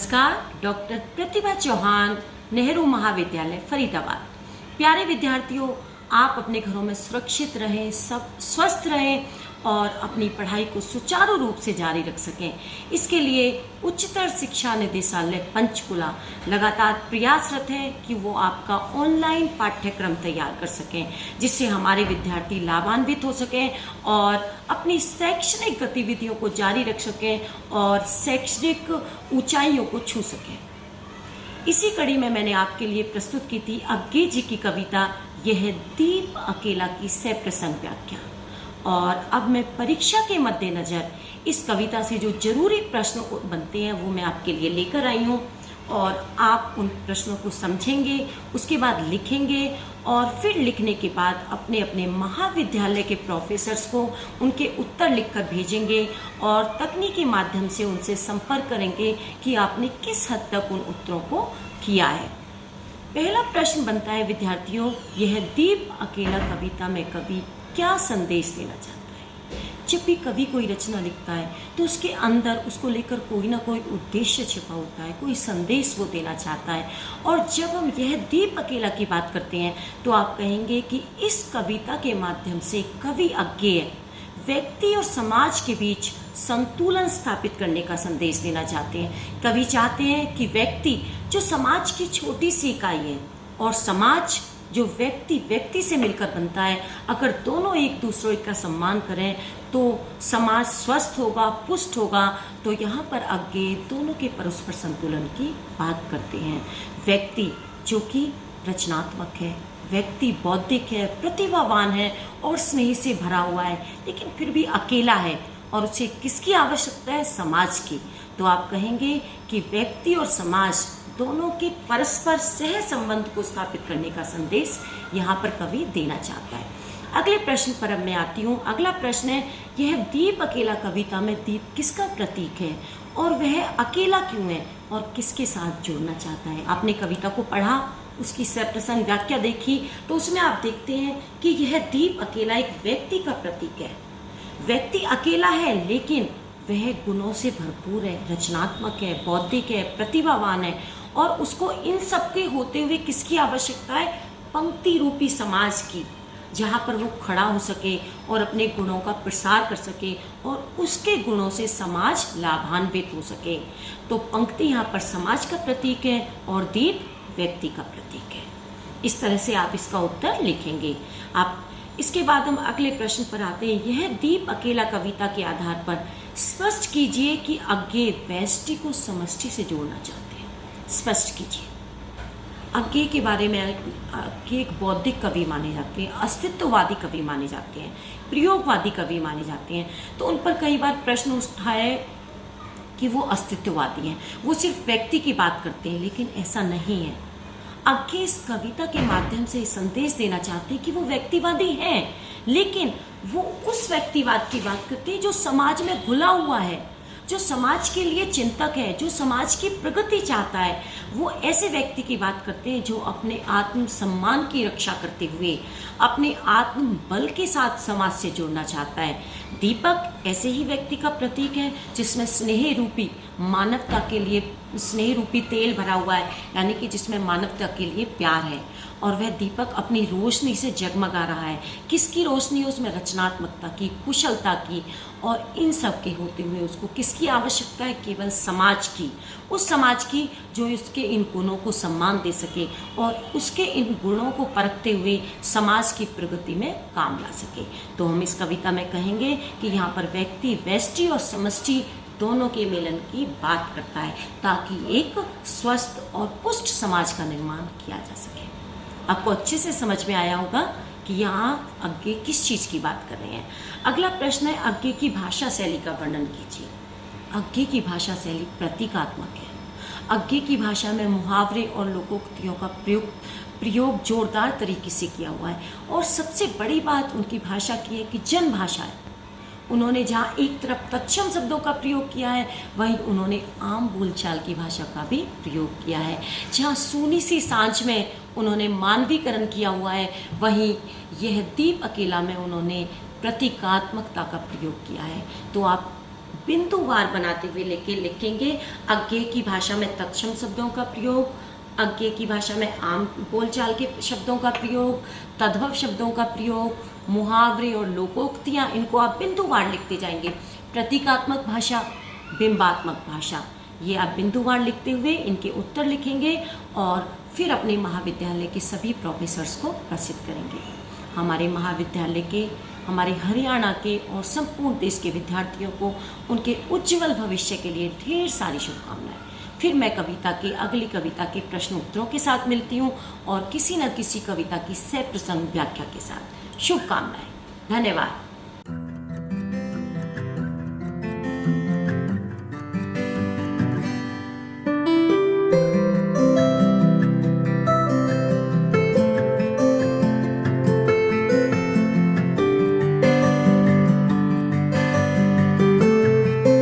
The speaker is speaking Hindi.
नमस्कार। डॉक्टर प्रतिभा चौहान, नेहरू महाविद्यालय फरीदाबाद। प्यारे विद्यार्थियों, आप अपने घरों में सुरक्षित रहें, सब स्वस्थ रहें और अपनी पढ़ाई को सुचारू रूप से जारी रख सकें। इसके लिए उच्चतर शिक्षा निदेशालय पंचकुला लगातार प्रयासरत है कि वो आपका ऑनलाइन पाठ्यक्रम तैयार कर सकें, जिससे हमारे विद्यार्थी लाभान्वित हो सकें और अपनी शैक्षणिक गतिविधियों को जारी रख सकें और शैक्षणिक ऊंचाइयों को छू सकें। इसी कड़ी में मैंने आपके लिए प्रस्तुत की थी अज्ञे जी की कविता यह दीप अकेला की सप्रसंग व्याख्या। और अब मैं परीक्षा के मद्देनजर इस कविता से जो जरूरी प्रश्न बनते हैं वो मैं आपके लिए लेकर आई हूँ और आप उन प्रश्नों को समझेंगे, उसके बाद लिखेंगे और फिर लिखने के बाद अपने अपने महाविद्यालय के प्रोफेसर्स को उनके उत्तर लिखकर भेजेंगे और तकनीकी माध्यम से उनसे संपर्क करेंगे कि आपने किस हद तक उन उत्तरों को किया है। पहला प्रश्न बनता है विद्यार्थियों, यह दीप अकेला कविता में कवि क्या संदेश देना चाहता है। जब भी कवि कोई रचना लिखता है तो उसके अंदर उसको लेकर कोई ना कोई उद्देश्य छिपा होता है, कोई संदेश वो देना चाहता है। और जब हम यह दीप अकेला की बात करते हैं तो आप कहेंगे कि इस कविता के माध्यम से कवि अज्ञेय व्यक्ति और समाज के बीच संतुलन स्थापित करने का संदेश देना चाहते हैं। कवि चाहते हैं कि व्यक्ति जो समाज की छोटी सी इकाई है और समाज जो व्यक्ति से मिलकर बनता है, अगर दोनों एक दूसरे का सम्मान करें तो समाज स्वस्थ होगा, पुष्ट होगा। तो यहाँ पर अज्ञेय दोनों के परस्पर संतुलन की बात करते हैं। व्यक्ति जो कि रचनात्मक है, व्यक्ति बौद्धिक है, प्रतिभावान है और स्नेह से भरा हुआ है, लेकिन फिर भी अकेला है और उसे किसकी आवश्यकता है? समाज की। तो आप कहेंगे कि व्यक्ति और समाज दोनों के परस्पर सह संबंध को स्थापित करने का संदेश यहाँ पर कवि देना चाहता है। अगले प्रश्न पर अब मैं आती हूँ। अगला प्रश्न है, यह दीप अकेला कविता में दीप किसका प्रतीक है और वह अकेला क्यों है और किसके साथ जोड़ना चाहता है। आपने कविता को पढ़ा, उसकी सप्रसंग व्याख्या देखी, तो उसमें आप देखते हैं कि यह दीप अकेला एक व्यक्ति का प्रतीक है। व्यक्ति अकेला है लेकिन वह गुणों से भरपूर है, रचनात्मक है, बौद्धिक है, प्रतिभावान है और उसको इन सब के होते हुए किसकी आवश्यकता है? पंक्ति रूपी समाज की, जहाँ पर वो खड़ा हो सके और अपने गुणों का प्रसार कर सके और उसके गुणों से समाज लाभान्वित हो सके। तो पंक्ति यहाँ पर समाज का प्रतीक है और दीप व्यक्ति का प्रतीक है। इस तरह से आप इसका उत्तर लिखेंगे। आप इसके बाद हम अगले प्रश्न पर आते हैं। यह दीप अकेला कविता के आधार पर स्पष्ट कीजिए कि अज्ञेय व्यष्टि को समष्टि से जोड़ना चाहते हैं। स्पष्ट कीजिए। अज्ञेय के बारे में अज्ञेय एक बौद्धिक कवि माने जाते हैं, अस्तित्ववादी कवि माने जाते हैं, प्रयोगवादी कवि माने जाते हैं। तो उन पर कई बार प्रश्न उठा है कि वो अस्तित्ववादी हैं, वो सिर्फ व्यक्ति की बात करते हैं, लेकिन ऐसा नहीं है। अज्ञेय इस कविता के माध्यम से संदेश देना चाहते हैं कि वो व्यक्तिवादी हैं, लेकिन वो उस व्यक्तिवाद की बात करते हैं जो समाज में घुला हुआ है, जो समाज के लिए चिंतक है, जो समाज की प्रगति चाहता है। वो ऐसे व्यक्ति की बात करते हैं जो अपने आत्म सम्मान की रक्षा करते हुए अपने आत्म बल के साथ समाज से जुड़ना चाहता है। दीपक ऐसे ही व्यक्ति का प्रतीक है जिसमें स्नेह रूपी मानवता के लिए स्नेह रूपी तेल भरा हुआ है, यानी कि जिसमें मानवता के लिए प्यार है। और वह दीपक अपनी रोशनी से जगमगा रहा है। किसकी रोशनी? उसमें रचनात्मकता की, कुशलता की और इन सब के होते हुए उसको किसकी आवश्यकता है? केवल समाज की, उस समाज की जो उसके इन गुणों को सम्मान दे सके और उसके इन गुणों को परखते हुए समाज की प्रगति में काम ला सके। तो हम इस कविता में कहेंगे कि यहाँ पर व्यक्ति व्यष्टि और समष्टि दोनों के मिलन की बात करता है ताकि एक स्वस्थ और पुष्ट समाज का निर्माण किया जा सके। आपको अच्छे से समझ में आया होगा कि यहाँ अज्ञेय किस चीज़ की बात कर रहे हैं। अगला प्रश्न है, अज्ञेय की भाषा शैली का वर्णन कीजिए। अज्ञेय की भाषा शैली प्रतीकात्मक है। अज्ञेय की भाषा में मुहावरे और लोकोक्तियों का प्रयोग जोरदार तरीके से किया हुआ है और सबसे बड़ी बात उनकी भाषा की है कि जन भाषा है। उन्होंने जहाँ एक तरफ तत्सम शब्दों का प्रयोग किया है, वहीं उन्होंने आम बोलचाल की भाषा का भी प्रयोग किया है। जहाँ सूनी सी सांझ में उन्होंने मानवीकरण किया हुआ है, वहीं यह दीप अकेला में उन्होंने प्रतीकात्मकता का प्रयोग किया है। तो आप बिंदुवार बनाते हुए लिखेंगे। अज्ञेय की भाषा में तत्सम शब्दों का प्रयोग, अज्ञेय की भाषा में आम बोलचाल के शब्दों का प्रयोग, तद्भव शब्दों का प्रयोग, मुहावरे और लोकोक्तियाँ, इनको आप बिंदुवार लिखते जाएंगे। प्रतीकात्मक भाषा, बिंबात्मक भाषा, ये आप बिंदुवार लिखते हुए इनके उत्तर लिखेंगे और फिर अपने महाविद्यालय के सभी प्रोफेसर्स को प्रसिद्ध करेंगे। हमारे महाविद्यालय के, हमारे हरियाणा के और संपूर्ण देश के विद्यार्थियों को उनके उज्जवल भविष्य के लिए ढेर सारी शुभकामनाएं। फिर मैं कविता के अगली कविता के प्रश्न उत्तरों के साथ मिलती हूँ और किसी न किसी कविता की सह प्रसंग व्याख्या के साथ। शुभकामनाएं। धन्यवाद।